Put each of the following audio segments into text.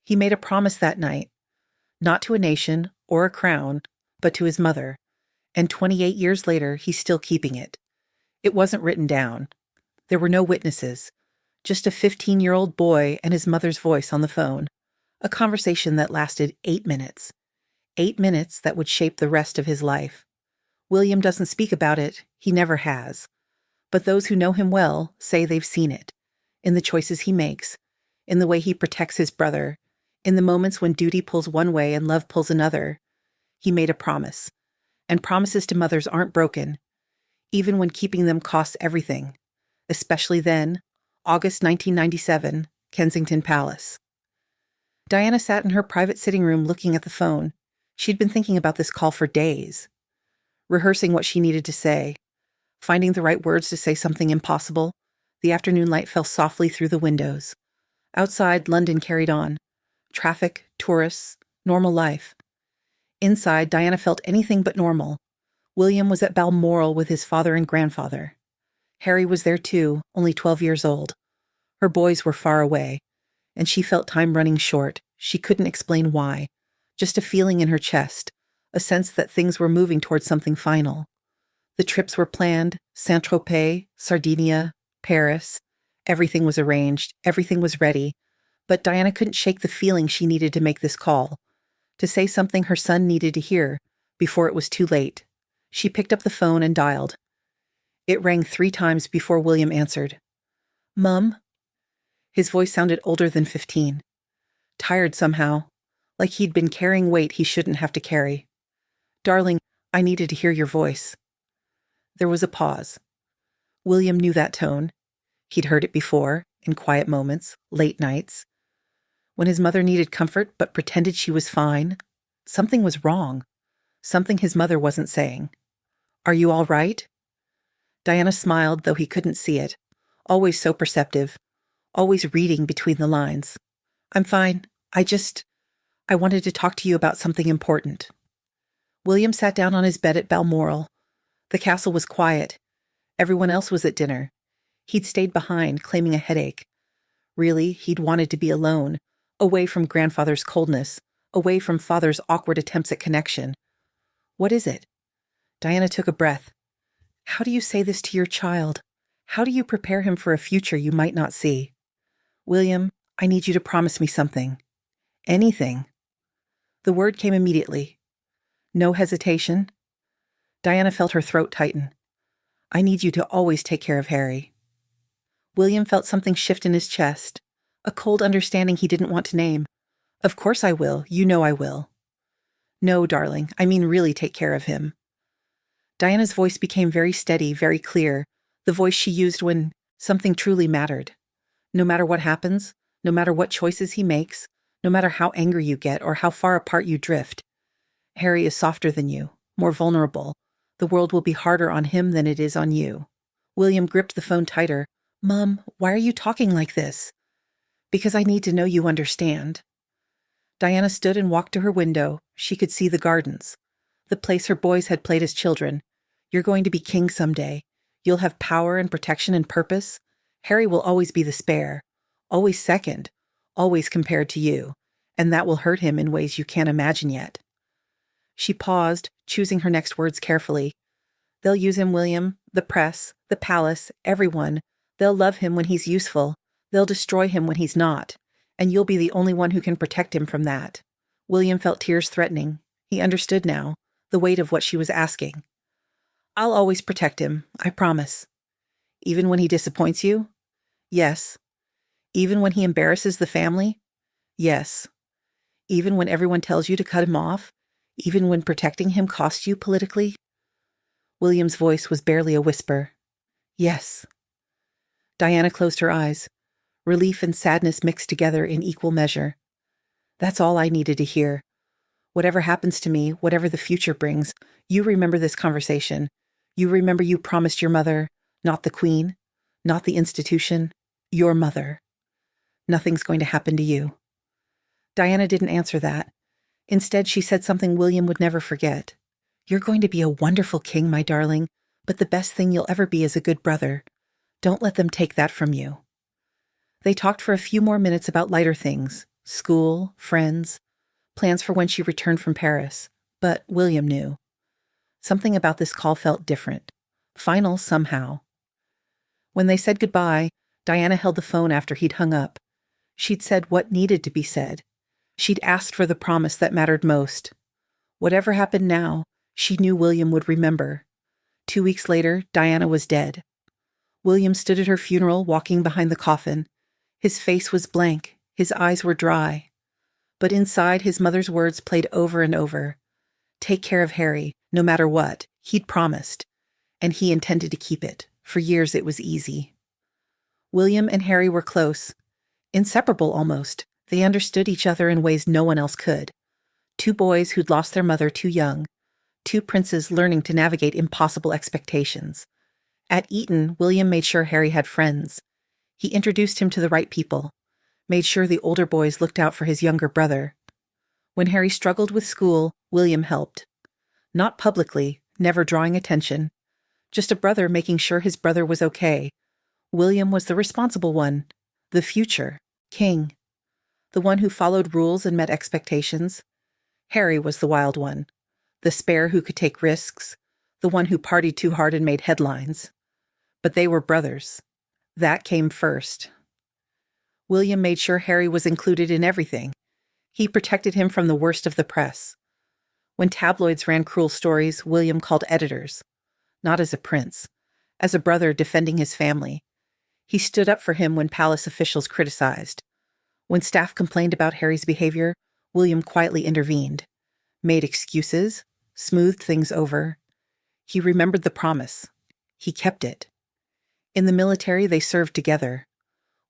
He made a promise that night, not to a nation or a crown, but to his mother, and 28 years later, he's still keeping it. It wasn't written down. There were no witnesses, just a 15-year-old boy and his mother's voice on the phone, a conversation that lasted 8 minutes. 8 minutes that would shape the rest of his life. William doesn't speak about it, he never has. But those who know him well say they've seen it, in the choices he makes, in the way he protects his brother, in the moments when duty pulls one way and love pulls another. He made a promise, and promises to mothers aren't broken, even when keeping them costs everything, especially then, August 1997, Kensington Palace. Diana sat in her private sitting room looking at the phone. She'd been thinking about this call for days, rehearsing what she needed to say, finding the right words to say something impossible. The afternoon light fell softly through the windows. Outside, London carried on. Traffic, tourists, normal life. Inside, Diana felt anything but normal. William was at Balmoral with his father and grandfather. Harry was there too, only 12 years old. Her boys were far away, and she felt time running short. She couldn't explain why. Just a feeling in her chest, a sense that things were moving towards something final. The trips were planned, Saint-Tropez, Sardinia, Paris. Everything was arranged, everything was ready, but Diana couldn't shake the feeling she needed to make this call, to say something her son needed to hear before it was too late. She picked up the phone and dialed. It rang 3 times before William answered. "Mum?" His voice sounded older than 15. Tired somehow, like he'd been carrying weight he shouldn't have to carry. "Darling, I needed to hear your voice." There was a pause. William knew that tone. He'd heard it before, in quiet moments, late nights. When his mother needed comfort but pretended she was fine, something was wrong. Something his mother wasn't saying. "Are you all right?" Diana smiled, though he couldn't see it. Always so perceptive. Always reading between the lines. "I'm fine. I wanted to talk to you about something important." William sat down on his bed at Balmoral. The castle was quiet. Everyone else was at dinner. He'd stayed behind, claiming a headache. Really, he'd wanted to be alone, away from grandfather's coldness, away from father's awkward attempts at connection. "What is it?" Diana took a breath. "How do you say this to your child? How do you prepare him for a future you might not see?" "William, I need you to promise me something." "Anything." The word came immediately. No hesitation. Diana felt her throat tighten. "I need you to always take care of Harry." William felt something shift in his chest, a cold understanding he didn't want to name. "Of course I will. You know I will." "No, darling, I mean really take care of him." Diana's voice became very steady, very clear, the voice she used when something truly mattered. No matter what happens, no matter what choices he makes, no matter how angry you get or how far apart you drift, Harry is softer than you, more vulnerable. The world will be harder on him than it is on you. William gripped the phone tighter. "Mum, why are you talking like this?" "Because I need to know you understand." Diana stood and walked to her window. She could see the gardens, the place her boys had played as children. "You're going to be king someday. You'll have power and protection and purpose. Harry will always be the spare, always second, always compared to you, and that will hurt him in ways you can't imagine yet." She paused, choosing her next words carefully. "They'll use him, William, the press, the palace, everyone. They'll love him when he's useful. They'll destroy him when he's not, and you'll be the only one who can protect him from that." William felt tears threatening. He understood now, the weight of what she was asking. "I'll always protect him, I promise." "Even when he disappoints you?" "Yes." "Even when he embarrasses the family?" "Yes." "Even when everyone tells you to cut him off? Even when protecting him costs you politically?" William's voice was barely a whisper. "Yes." Diana closed her eyes. Relief and sadness mixed together in equal measure. "That's all I needed to hear. Whatever happens to me, whatever the future brings, you remember this conversation. You remember you promised your mother, not the Queen, not the institution, your mother. Nothing's going to happen to you." Diana didn't answer that. Instead, she said something William would never forget. "You're going to be a wonderful king, my darling, but the best thing you'll ever be is a good brother. Don't let them take that from you." They talked for a few more minutes about lighter things, school, friends, plans for when she returned from Paris. But William knew. Something about this call felt different. Final somehow. When they said goodbye, Diana held the phone after he'd hung up. She'd said what needed to be said. She'd asked for the promise that mattered most. Whatever happened now, she knew William would remember. 2 weeks later, Diana was dead. William stood at her funeral, walking behind the coffin. His face was blank, his eyes were dry. But inside, his mother's words played over and over. Take care of Harry, no matter what. He'd promised. And he intended to keep it. For years it was easy. William and Harry were close. Inseparable almost. They understood each other in ways no one else could. Two boys who'd lost their mother too young. Two princes learning to navigate impossible expectations. At Eton, William made sure Harry had friends. He introduced him to the right people. Made sure the older boys looked out for his younger brother. When Harry struggled with school, William helped. Not publicly, never drawing attention. Just a brother making sure his brother was okay. William was the responsible one. The future. King. The one who followed rules and met expectations. Harry was the wild one. The spare who could take risks. The one who partied too hard and made headlines. But they were brothers. That came first. William made sure Harry was included in everything. He protected him from the worst of the press. When tabloids ran cruel stories, William called editors. Not as a prince. As a brother defending his family. He stood up for him when palace officials criticized. When staff complained about Harry's behavior, William quietly intervened. Made excuses. Smoothed things over. He remembered the promise. He kept it. In the military, they served together.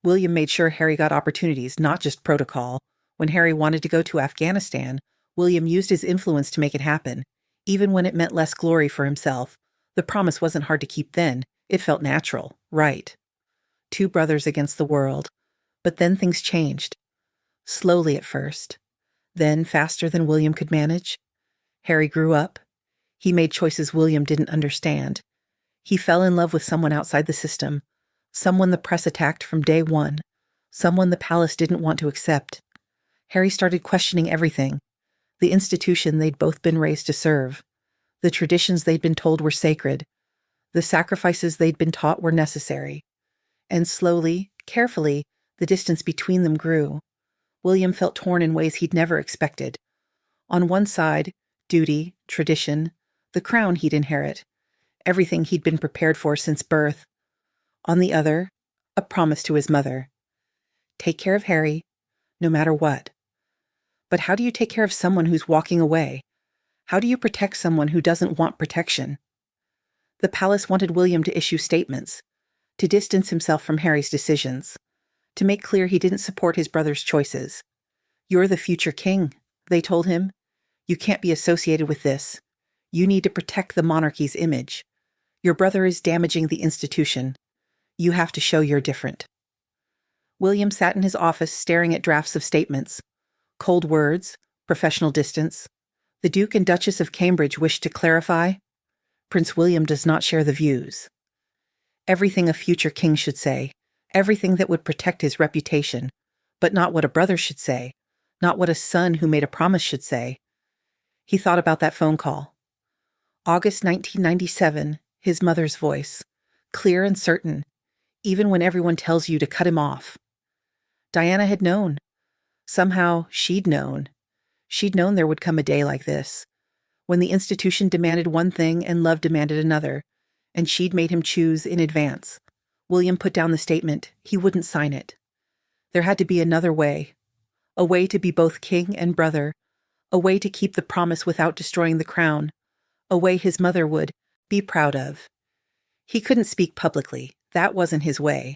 William made sure Harry got opportunities, not just protocol. When Harry wanted to go to Afghanistan, William used his influence to make it happen, even when it meant less glory for himself. The promise wasn't hard to keep then. It felt natural, right. Two brothers against the world. But then things changed. Slowly at first. Then faster than William could manage. Harry grew up. He made choices William didn't understand. He fell in love with someone outside the system. Someone the press attacked from day one. Someone the palace didn't want to accept. Harry started questioning everything. The institution they'd both been raised to serve. The traditions they'd been told were sacred. The sacrifices they'd been taught were necessary. And slowly, carefully, the distance between them grew. William felt torn in ways he'd never expected. On one side, duty, tradition, the crown he'd inherit, everything he'd been prepared for since birth. On the other, a promise to his mother. Take care of Harry, no matter what. But how do you take care of someone who's walking away? How do you protect someone who doesn't want protection? The palace wanted William to issue statements, to distance himself from Harry's decisions, to make clear he didn't support his brother's choices. You're the future king, they told him. You can't be associated with this. You need to protect the monarchy's image. Your brother is damaging the institution. You have to show you're different. William sat in his office staring at drafts of statements. Cold words, professional distance. The Duke and Duchess of Cambridge wished to clarify. Prince William does not share the views. Everything a future king should say. Everything that would protect his reputation. But not what a brother should say. Not what a son who made a promise should say. He thought about that phone call. August 1997, his mother's voice. Clear and certain. Even when everyone tells you to cut him off. Diana had known. Somehow, she'd known. She'd known there would come a day like this, when the institution demanded one thing and love demanded another, and she'd made him choose in advance. William put down the statement. He wouldn't sign it. There had to be another way. A way to be both king and brother. A way to keep the promise without destroying the crown. A way his mother would be proud of. He couldn't speak publicly. That wasn't his way.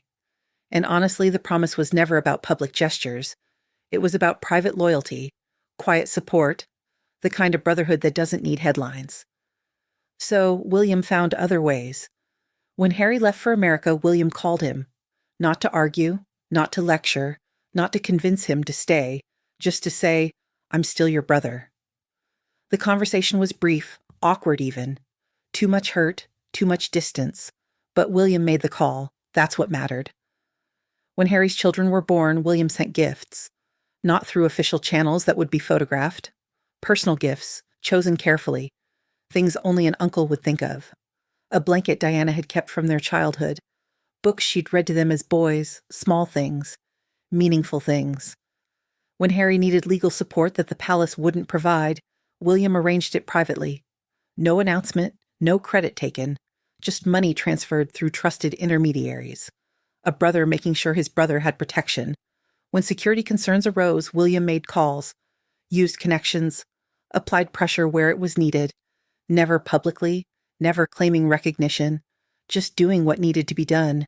And honestly, the promise was never about public gestures. It was about private loyalty, quiet support, the kind of brotherhood that doesn't need headlines. So William found other ways. When Harry left for America, William called him. Not to argue, not to lecture, not to convince him to stay, just to say, I'm still your brother. The conversation was brief, awkward even. Too much hurt, too much distance. But William made the call. That's what mattered. When Harry's children were born, William sent gifts. not through official channels that would be photographed. Personal gifts, chosen carefully, things only an uncle would think of. A blanket Diana had kept from their childhood, books she'd read to them as boys, small things, meaningful things. When Harry needed legal support that the palace wouldn't provide, William arranged it privately. No announcement, no credit taken, just money transferred through trusted intermediaries. A brother making sure his brother had protection. When security concerns arose, William made calls, used connections, applied pressure where it was needed, never publicly, never claiming recognition, just doing what needed to be done.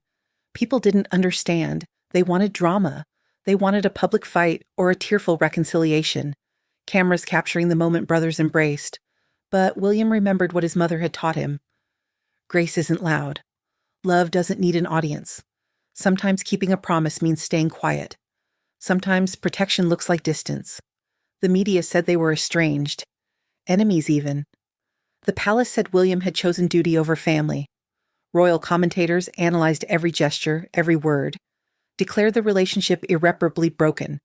People didn't understand. They wanted drama. They wanted a public fight or a tearful reconciliation. Cameras capturing the moment brothers embraced. But William remembered what his mother had taught him. Grace isn't loud. Love doesn't need an audience. Sometimes keeping a promise means staying quiet. Sometimes protection looks like distance. The media said they were estranged. Enemies even. The palace said William had chosen duty over family. Royal commentators analyzed every gesture, every word, declared the relationship irreparably broken.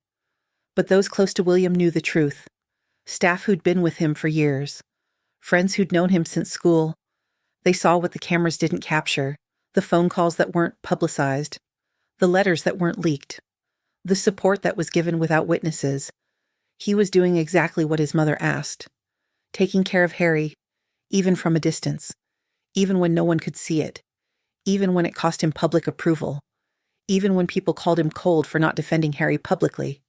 But those close to William knew the truth. Staff who'd been with him for years. Friends who'd known him since school. They saw what the cameras didn't capture, the phone calls that weren't publicized, the letters that weren't leaked, the support that was given without witnesses. He was doing exactly what his mother asked, taking care of Harry, even from a distance, even when no one could see it, even when it cost him public approval, even when people called him cold for not defending Harry publicly,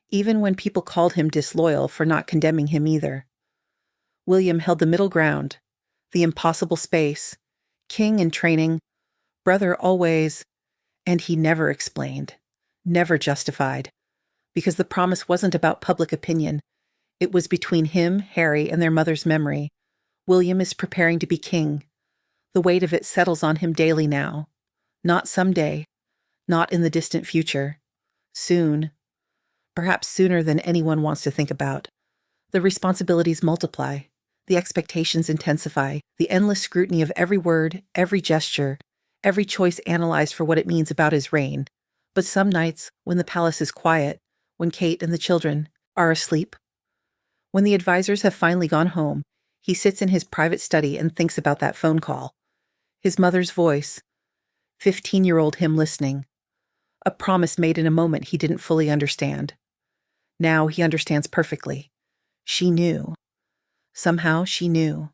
even when people called him disloyal for not condemning him either. William held the middle ground, the impossible space, king in training, brother always, and he never explained, never justified, because the promise wasn't about public opinion. It was between him, Harry, and their mother's memory. William is preparing to be king. The weight of it settles on him daily now. Not someday, not in the distant future. Soon. Perhaps sooner than anyone wants to think about. The responsibilities multiply. The expectations intensify. The endless scrutiny of every word, every gesture, every choice analyzed for what it means about his reign. But some nights, when the palace is quiet, when Kate and the children are asleep, when the advisors have finally gone home, he sits in his private study and thinks about that phone call. His mother's voice, 15-year-old him listening. A promise made in a moment he didn't fully understand. Now he understands perfectly. She knew. Somehow she knew.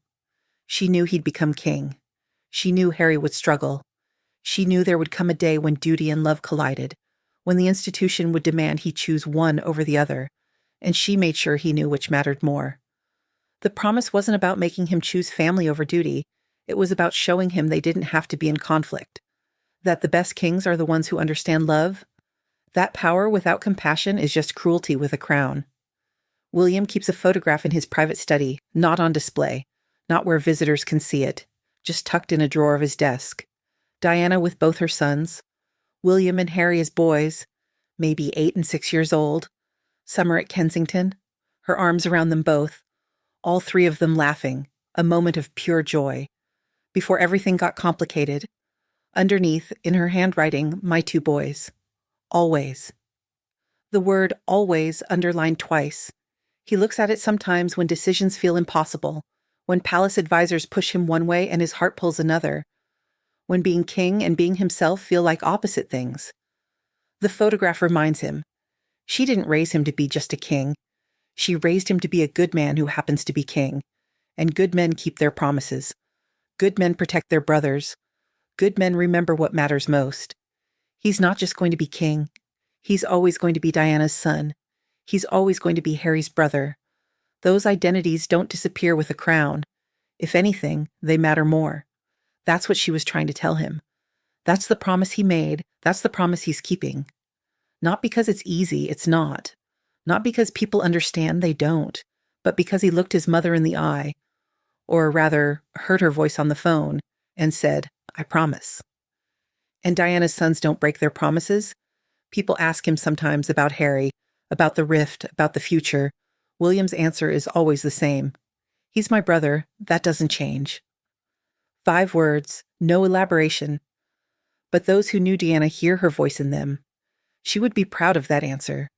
She knew he'd become king. She knew Harry would struggle. She knew there would come a day when duty and love collided, when the institution would demand he choose one over the other, and she made sure he knew which mattered more. The promise wasn't about making him choose family over duty. It was about showing him they didn't have to be in conflict. That the best kings are the ones who understand love. That power without compassion is just cruelty with a crown. William keeps a photograph in his private study, not on display, not where visitors can see it, just tucked in a drawer of his desk. Diana with both her sons. William and Harry as boys, maybe 8 and 6 years old. Summer at Kensington, her arms around them both. All three of them laughing, a moment of pure joy. Before everything got complicated. Underneath, in her handwriting, my 2 boys. Always. The word always underlined twice. He looks at it sometimes when decisions feel impossible, when palace advisors push him one way and his heart pulls another, when being king and being himself feel like opposite things. The photograph reminds him. She didn't raise him to be just a king. She raised him to be a good man who happens to be king. And good men keep their promises. Good men protect their brothers. Good men remember what matters most. He's not just going to be king. He's always going to be Diana's son. He's always going to be Harry's brother. Those identities don't disappear with a crown. If anything, they matter more. That's what she was trying to tell him. That's the promise he made. That's the promise he's keeping. Not because it's easy, it's not. Not because people understand, they don't. But because he looked his mother in the eye, or rather, heard her voice on the phone, and said, I promise. And Diana's sons don't break their promises. People ask him sometimes about Harry, about the rift, about the future. William's answer is always the same. He's my brother. That doesn't change. 5 words, no elaboration. But those who knew Diana hear her voice in them. She would be proud of that answer.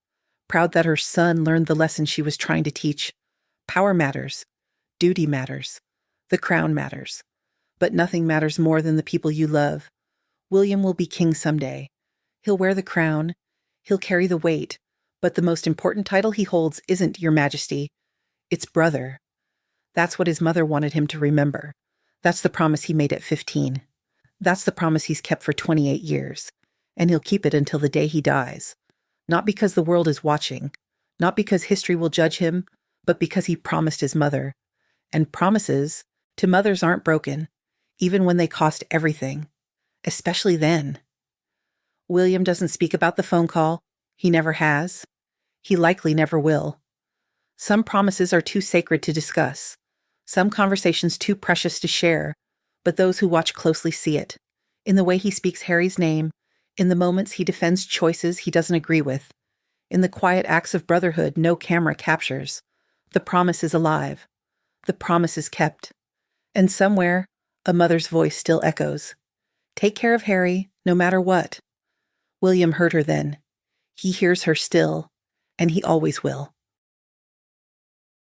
proud that her son learned the lesson she was trying to teach. Power matters. Duty matters. The crown matters. But nothing matters more than the people you love. William will be king someday. He'll wear the crown. He'll carry the weight. But the most important title he holds isn't Your Majesty. It's brother. That's what his mother wanted him to remember. That's the promise he made at 15. That's the promise he's kept for 28 years. And he'll keep it until the day he dies. Not because the world is watching. Not because history will judge him, but because he promised his mother. And promises to mothers aren't broken, even when they cost everything. Especially then. William doesn't speak about the phone call. He never has. He likely never will. Some promises are too sacred to discuss. Some conversations too precious to share. But those who watch closely see it. In the way he speaks Harry's name. In the moments he defends choices he doesn't agree with. In the quiet acts of brotherhood no camera captures. The promise is alive. The promise is kept. And somewhere, a mother's voice still echoes. Take care of Harry, no matter what. William heard her then. He hears her still, and he always will.